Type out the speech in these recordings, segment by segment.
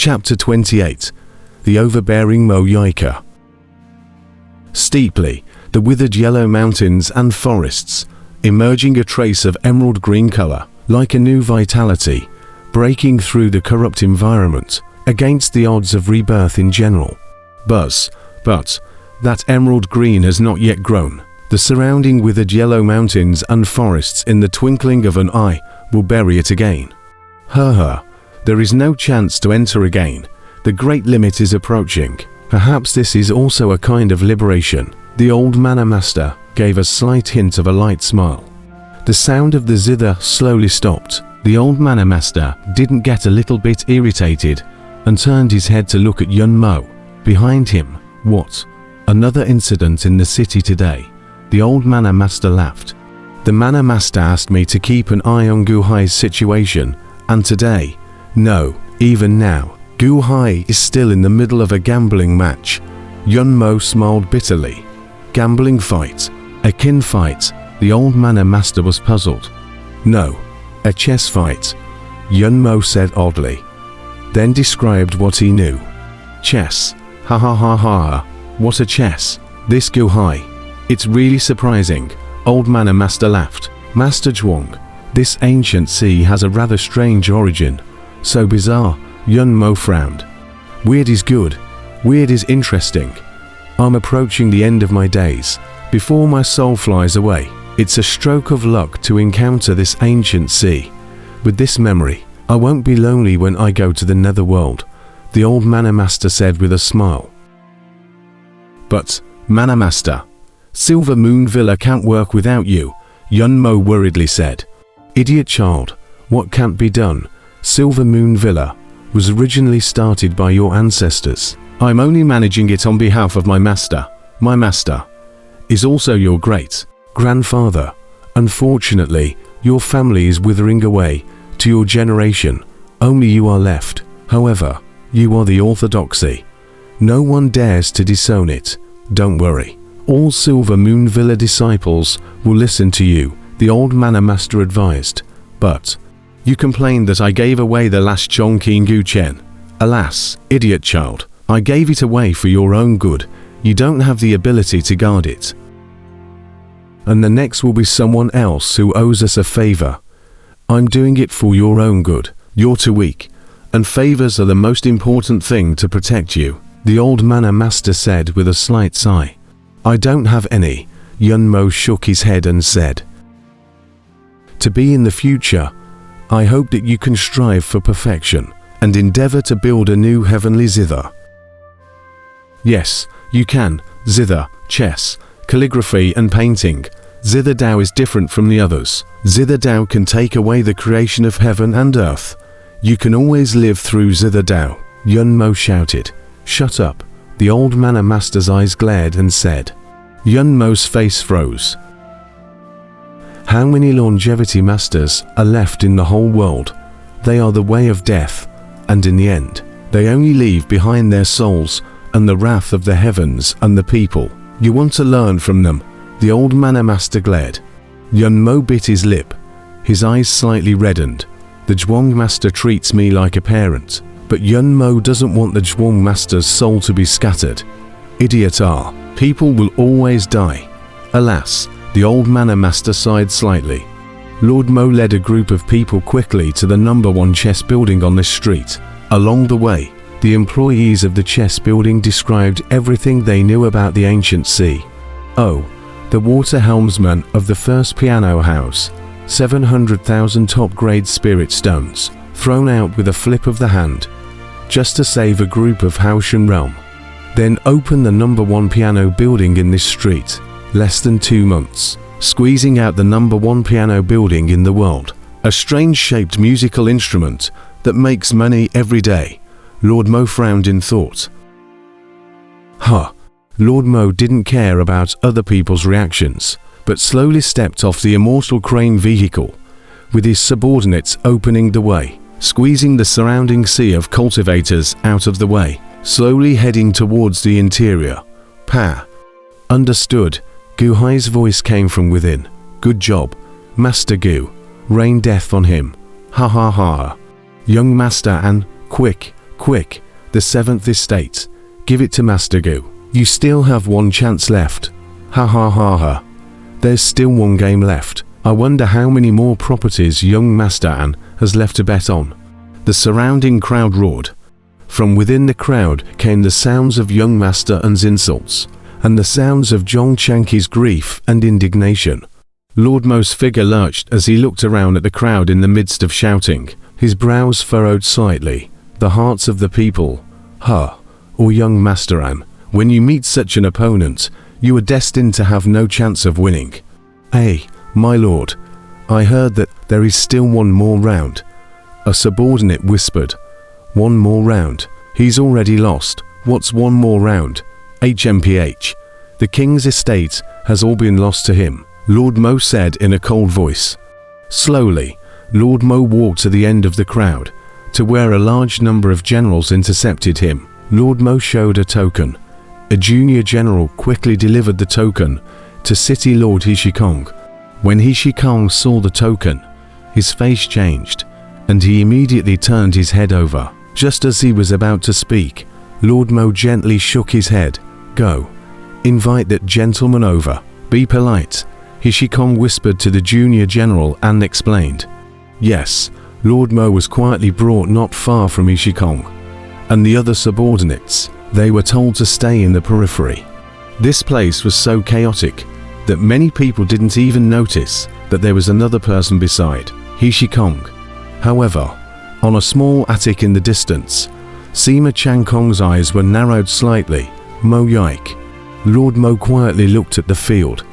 Chapter 28. The Overbearing Yiker. Steeply, the withered yellow mountains and forests, emerging a trace of emerald green color, like a new vitality, breaking through the corrupt environment, against the odds of rebirth in general. But, that emerald green has not yet grown. The surrounding withered yellow mountains and forests in the twinkling of an eye will bury it again. There is no chance to enter again. The great limit is approaching. Perhaps this is also a kind of liberation. The old mana master gave a slight hint of a light smile. The sound of the zither slowly stopped. The old mana master didn't get a little bit irritated and turned his head to look at Yun Mo. Behind him, what? Another incident in the city today. The old mana master laughed. The mana master asked me to keep an eye on Gu Hai's situation, and today, no, even now, Gu Hai is still in the middle of a gambling match. Yun Mo smiled bitterly. Gambling fight? A kin fight? The old mana master was puzzled. No, a chess fight, Yun Mo said oddly. Then described what he knew. Chess. Ha ha ha ha. What a chess. This Gu Hai. It's really surprising. Old mana master laughed. Master Zhuang, this ancient sea has a rather strange origin. So bizarre. Yun Mo frowned. Weird is good. Weird is interesting. I'm approaching the end of my days. Before my soul flies away, it's a stroke of luck to encounter this ancient sea. With this memory, I won't be lonely when I go to the netherworld, the old mana master said with a smile. But, mana master, Silver Moon Villa can't work without you, Yun Mo worriedly said. Idiot child, what can't be done? Silver Moon Villa was originally started by your ancestors. I'm only managing it on behalf of my master. My master is also your great-grandfather. Unfortunately, your family is withering away. To your generation, only you are left. However, you are the orthodoxy. No one dares to disown it. Don't worry. All Silver Moon Villa disciples will listen to you, the old mana master advised. But you complained that I gave away the last Chongqing Gu Chen. Alas, idiot child, I gave it away for your own good. You don't have the ability to guard it. And the next will be someone else who owes us a favor. I'm doing it for your own good. You're too weak, and favors are the most important thing to protect you, the old mana master said with a slight sigh. I don't have any. Yun Mo shook his head and said. To be in the future, I hope that you can strive for perfection and endeavor to build a new heavenly zither. Yes, you can. Zither, chess, calligraphy and painting. Zither Dao is different from the others. Zither Dao can take away the creation of heaven and earth. You can always live through Zither Dao. Yun Mo shouted. Shut up. The old mana master's eyes glared and said. Yun Mo's face froze. How many longevity masters are left in the whole world? They are the way of death, and in the end, they only leave behind their souls and the wrath of the heavens and the people. You want to learn from them, the old mana master glared. Yun Mo bit his lip. His eyes slightly reddened. The Zhuang master treats me like a parent, but Yun Mo doesn't want the Zhuang master's soul to be scattered. Idiot are. People will always die. Alas, the old mana master sighed slightly. Lord Mo led a group of people quickly to the #1 chess building on this street. Along the way, the employees of the chess building described everything they knew about the ancient sea. Oh, the water helmsman of the first piano house. 700,000 top-grade spirit stones, thrown out with a flip of the hand, just to save a group of Haoshan realm. Then open the #1 piano building in this street. Less than 2 months. Squeezing out the #1 piano building in the world. A strange-shaped musical instrument that makes money every day. Lord Mo frowned in thought. Lord Mo didn't care about other people's reactions, but slowly stepped off the Immortal crane vehicle, with his subordinates opening the way, squeezing the surrounding sea of cultivators out of the way, slowly heading towards the interior. Understood. Gu Hai's voice came from within. Good job, Master Gu. Rain death on him. Ha ha ha. Young master and, quick, Quick, the 7th estate. Give it to Master Gu. You still have one chance left. Ha ha ha ha. There's still one game left. I wonder how many more properties young Master An has left to bet on. The surrounding crowd roared. From within the crowd came the sounds of young Master An's insults, and the sounds of Zhong Chanqi's grief and indignation. Lord Mo's figure lurched as he looked around at the crowd in the midst of shouting. His brows furrowed slightly. The hearts of the people. Huh. Or young Master An, when you meet such an opponent, you are destined to have no chance of winning. Hey, my lord, I heard that there is still one more round. A subordinate whispered. One more round. He's already lost. What's one more round? HMPH. The king's estate has all been lost to him, Lord Mo said in a cold voice. Slowly, Lord Mo walked to the end of the crowd, to where a large number of generals intercepted him. Lord Mo showed a token. A junior general quickly delivered the token to City Lord Hishikong. When Hishikong saw the token, his face changed, and he immediately turned his head over. Just as he was about to speak, Lord Mo gently shook his head. Go. Invite that gentleman over. Be polite. Hishikong whispered to the junior general and explained. Yes, Lord Mo was quietly brought not far from Hishikong, and the other subordinates. They were told to stay in the periphery. This place was so chaotic that many people didn't even notice that there was another person beside Hishikong. However, on a small attic in the distance, Sima Changkong's eyes were narrowed slightly. Mo Yike. Lord Mo quietly looked at the field.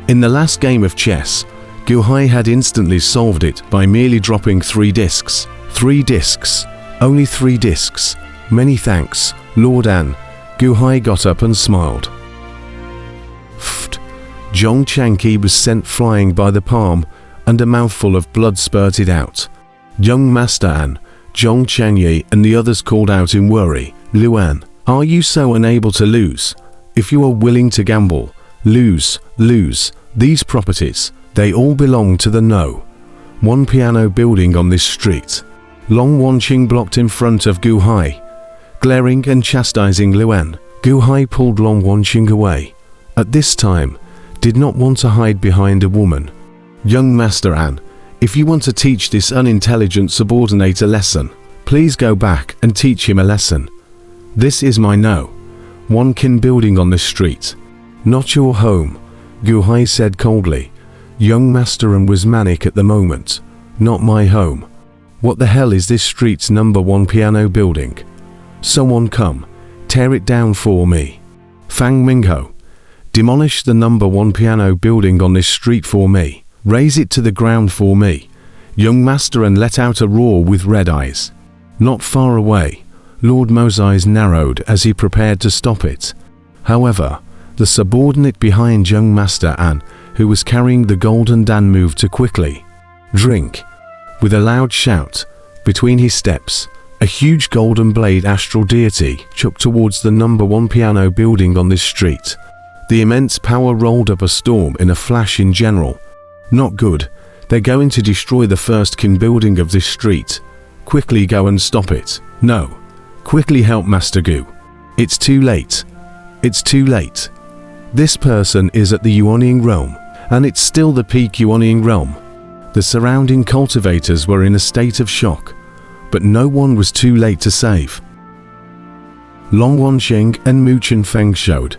In the last game of chess, Gu Hai had instantly solved it by merely dropping 3 discs. 3 discs. Only 3 discs. Many thanks, Lord An. Gu Hai got up and smiled. Pfft. Zhong Chanqi was sent flying by the palm, and a mouthful of blood spurted out. Young Master An, Zhong Changyi and the others called out in worry. Luan, are you so unable to lose? If you are willing to gamble, lose. These properties, they all belong to the No. 1 piano building on this street. Long Wanqing blocked in front of Gu Hai. Glaring and chastising Luan, Gu Hai pulled Long Wanqing away. At this time, did not want to hide behind a woman. Young Master An, if you want to teach this unintelligent subordinate a lesson, please go back and teach him a lesson. This is my No. 1 kin building on this street. Not your home, Gu Hai said coldly. Young Master An was manic at the moment. Not my home. What the hell is this street's number 1 piano building? Someone come, tear it down for me. Fang Mingho, demolish the number 1 piano building on this street for me. Raise it to the ground for me. Young Master An let out a roar with red eyes. Not far away, Lord Mo's eyes narrowed as he prepared to stop it. However, the subordinate behind young Master An, who was carrying the golden dan, moved to quickly. Drink. With a loud shout, between his steps, a huge golden blade astral deity chucked towards the number 1 piano building on this street. The immense power rolled up a storm in a flash in general. Not good. They're going to destroy the first kin building of this street. Quickly go and stop it. No. Quickly help Master Gu. It's too late. It's too late. This person is at the Yuanying realm, and it's still the peak Yuanying realm. The surrounding cultivators were in a state of shock, but no one was too late to save. Long Wanqing and Mu Chunfeng showed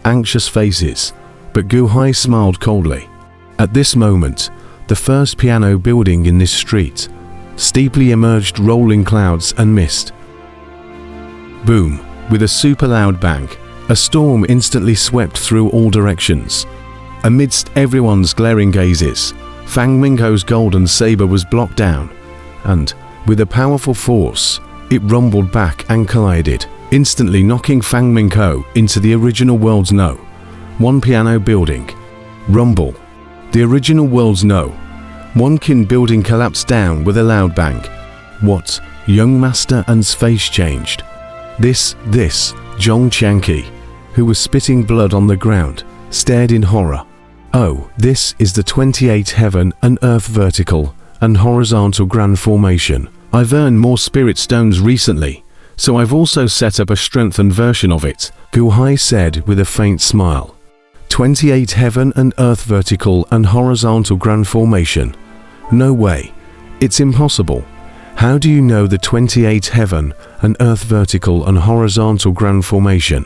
anxious faces, but Gu Hai smiled coldly. At this moment, the first piano building in this street steeply emerged, rolling clouds and mist. Boom! With a super loud bang, a storm instantly swept through all directions. Amidst everyone's glaring gazes, Fang Mingho's golden saber was blocked down, and, with a powerful force, it rumbled back and collided, instantly knocking Fang Mingho into the original world's No. 1 piano building. Rumble. The original world's No. 1 kin building collapsed down with a loud bang. What? Young Master An's face changed. This, Zhong Chanqi, who was spitting blood on the ground, stared in horror. Oh, this is the 28 heaven and earth vertical and horizontal grand formation. I've earned more spirit stones recently, So I've also set up a strengthened version of it, Gu Hai said with a faint smile. 28 heaven and earth vertical and horizontal grand formation. No way. It's impossible. How do you know the 28 heaven and earth vertical and horizontal grand formation?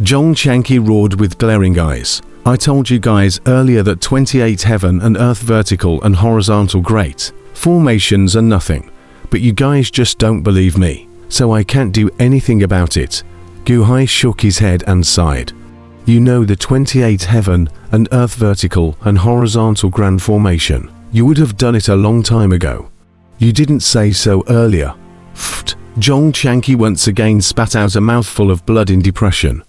Zhong Chanqi roared with glaring eyes. I told you guys earlier that 28 heaven and earth vertical and horizontal great formations are nothing. But you guys just don't believe me, so I can't do anything about it. Gu Hai shook his head and sighed. You know the 28 heaven and earth vertical and horizontal grand formation. You would have done it a long time ago. You didn't say so earlier. Pfft. Zhong Chanqi once again spat out a mouthful of blood in depression.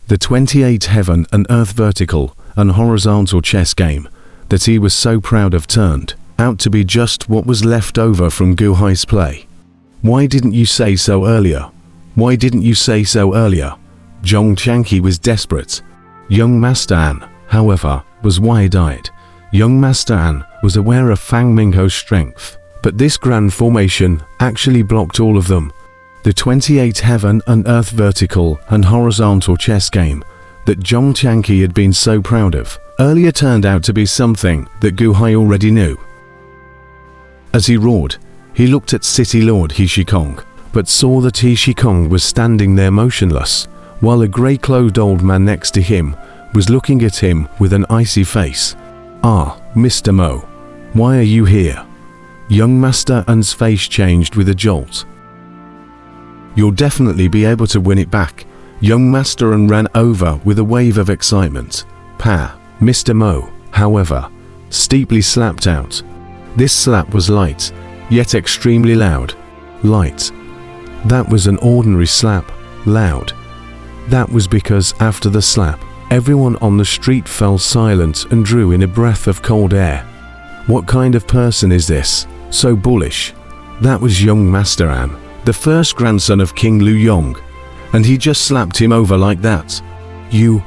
The 28 heaven and earth vertical and horizontal chess game that he was so proud of turned out to be just what was left over from Gu Hai's play. Why didn't you say so earlier? Why didn't you say so earlier? Zhong Chanqi was desperate. Young Master An, however, was wide-eyed. Young Master An was aware of Fang Mingho's strength, but this grand formation actually blocked all of them. The 28 heaven and earth vertical and horizontal chess game that Zhong Chanqi had been so proud of earlier turned out to be something that Gu Hai already knew. As he roared, he looked at City Lord He Shikong, but saw that He Shikong was standing there motionless, while a grey-clothed old man next to him was looking at him with an icy face. Ah, Mr. Mo, why are you here? Young Master An's face changed with a jolt. You'll definitely be able to win it back. Young Master An ran over with a wave of excitement. Pa, Mr. Mo, however, steeply slapped out. This slap was light, yet extremely loud. Light. That was an ordinary slap. Loud. That was because after the slap, everyone on the street fell silent and drew in a breath of cold air. What kind of person is this? So bullish. That was young Master An, the first grandson of King Lu Yong, and he just slapped him over like that. You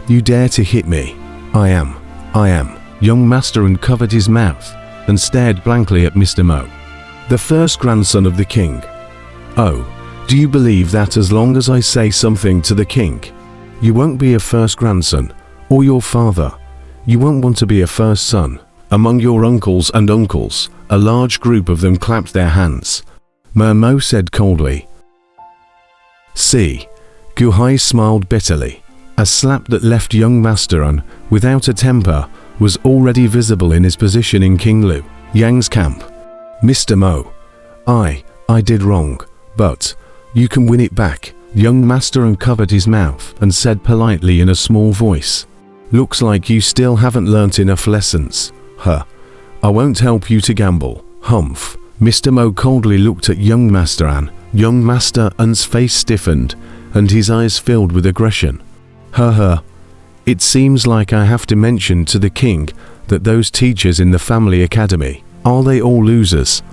dare to hit me? I am. Young Master An covered his mouth and stared blankly at Mr. Mo, the first grandson of the king. Oh, do you believe that as long as I say something to the king, you won't be a first grandson, or your father? You won't want to be a first son. Among your uncles and uncles, a large group of them clapped their hands. Mo said coldly. See, Gu Hai smiled bitterly. A slap that left young Master An without a temper was already visible in his position in King Lu Yang's camp. Mr. Mo, I did wrong, but you can win it back. Young Master An covered his mouth and said politely in a small voice. Looks like you still haven't learnt enough lessons. Huh. I won't help you to gamble. Humph. Mr. Mo coldly looked at young Master An. Young Master An's face stiffened and his eyes filled with aggression. It seems like I have to mention to the king that those teachers in the family academy, are they all losers?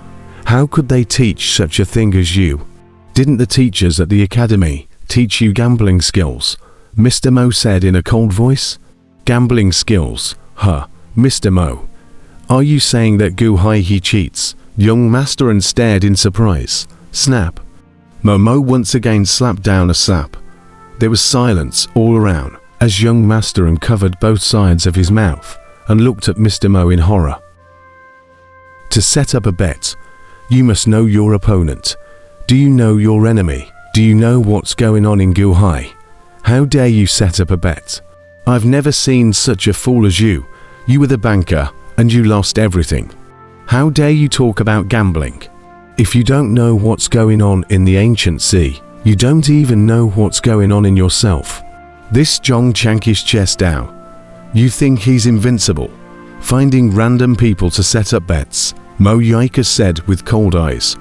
How could they teach such a thing as you? Didn't the teachers at the academy teach you gambling skills? Mr. Mo said in a cold voice. Gambling skills? Mr. Mo, are you saying that Gu Hai he cheats? Young Master An stared in surprise. Snap. Mo once again slapped down a slap. There was silence all around as young Master An covered both sides of his mouth and looked at Mr. Mo in horror. To set up a bet, you must know your opponent. Do you know your enemy? Do you know what's going on in Gu Hai? How dare you set up a bet? I've never seen such a fool as you. You were the banker, and you lost everything. How dare you talk about gambling? If you don't know what's going on in the ancient sea, you don't even know what's going on in yourself. This Zhong Chanqi's chess Dao. You think he's invincible, finding random people to set up bets, Mo Yiker said with cold eyes.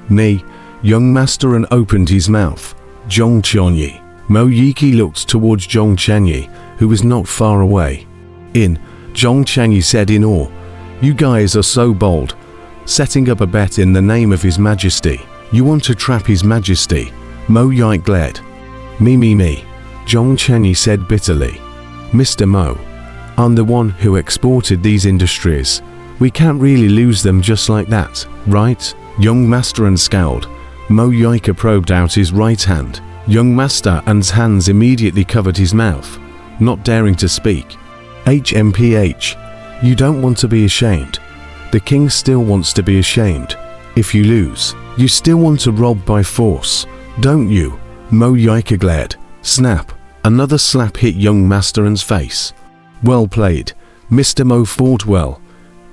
Nay, young Master An opened his mouth. Zhong Chanyi. Mo Yiker looked towards Zhong Chanyi, who was not far away. Zhong Chanyi said in awe, you guys are so bold, setting up a bet in the name of His Majesty. You want to trap His Majesty? Mo Yiker glared. Me. Zhong Chanyi said bitterly. Mr. Mo, I'm the one who exported these industries. We can't really lose them just like that, right? Young Master An scowled. Mo Yiker probed out his right hand. Young Master An's hands immediately covered his mouth, not daring to speak. HMPH. You don't want to be ashamed. The king still wants to be ashamed. If you lose, you still want to rob by force, don't you? Mo Yiker glared. Snap. Another slap hit young Master An's face. Well played. Mr. Mo fought well.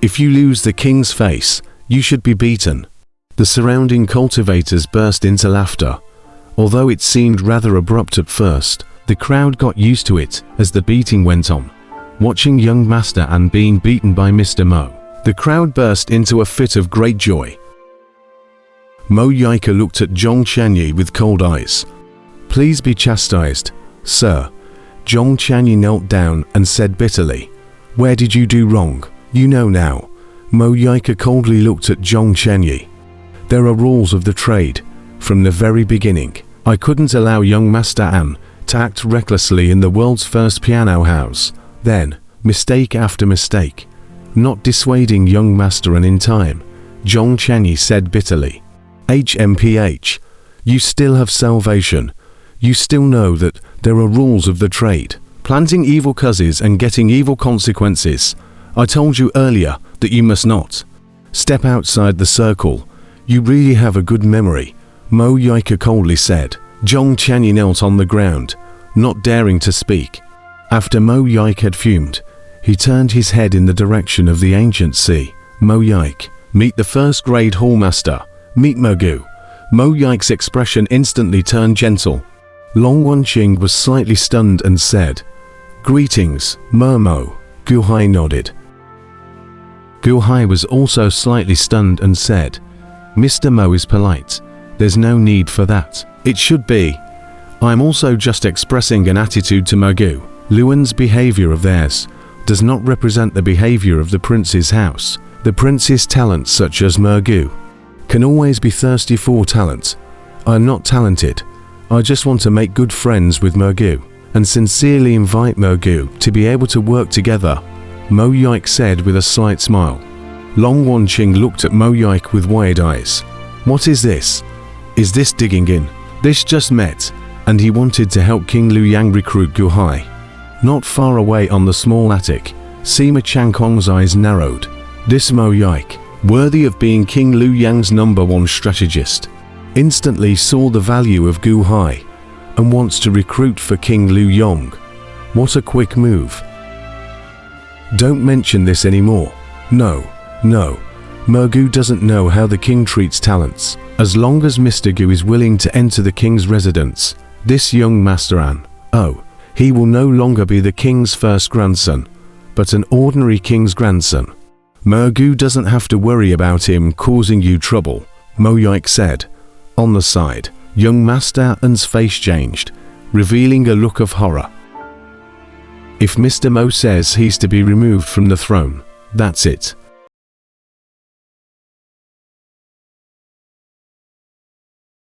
If you lose the king's face, you should be beaten. The surrounding cultivators burst into laughter. Although it seemed rather abrupt at first, the crowd got used to it as the beating went on. Watching young Master An being beaten by Mr. Mo, the crowd burst into a fit of great joy. Mo Yiker looked at Zhong Qianyi with cold eyes. Please be chastised, sir. Zhong Qianyi knelt down and said bitterly, Where did you do wrong? You know now. Mo Yiker coldly looked at Zhong Qianyi. There are rules of the trade. From the very beginning, I couldn't allow young Master An to act recklessly in the world's first piano house. Then, mistake after mistake, not dissuading young Master An in time, Zhong Qianyi said bitterly. HMPH. You still have salvation. You still know that there are rules of the trade. Planting evil causes and getting evil consequences. I told you earlier that you must not step outside the circle. You really have a good memory, Mo Yiker coldly said. Zhong Qianyi knelt on the ground, not daring to speak. After Mo Yiker had fumed, he turned his head in the direction of the ancient sea. Mo Yiker, meet the first grade hallmaster. Meet Mogu. Mo Yiker's expression instantly turned gentle. Long Wenqing was slightly stunned and said, Greetings, Mo. Gu Hai nodded. Gu Hai was also slightly stunned and said, Mr. Mo is polite. There's no need for that. It should be. I'm also just expressing an attitude to Mogu. Luan's behavior of theirs does not represent the behavior of the prince's house. The prince's talents such as Mogu can always be thirsty for talent. I'm not talented. I just want to make good friends with Mogu and sincerely invite Mogu to be able to work together, Mo Yiker said with a slight smile. Long Wenqing looked at Mo Yiker with wide eyes. What is this? Is this digging in? This just met, and he wanted to help King Liu Yang recruit Gu Hai. Not far away on the small attic, Sima Changkong's eyes narrowed. This Mo Yiker, worthy of being King Liu Yang's #1 strategist, instantly saw the value of Gu Hai and wants to recruit for King Liu Yang. What a quick move. Don't mention this anymore. No. Mogu doesn't know how the king treats talents. As long as Mr. Gu is willing to enter the king's residence, this young Master An, he will no longer be the king's first grandson, but an ordinary king's grandson. Mogu doesn't have to worry about him causing you trouble, Mo Yiker said. On the side, young Master An's face changed, revealing a look of horror. If Mr. Mo says he's to be removed from the throne, that's it.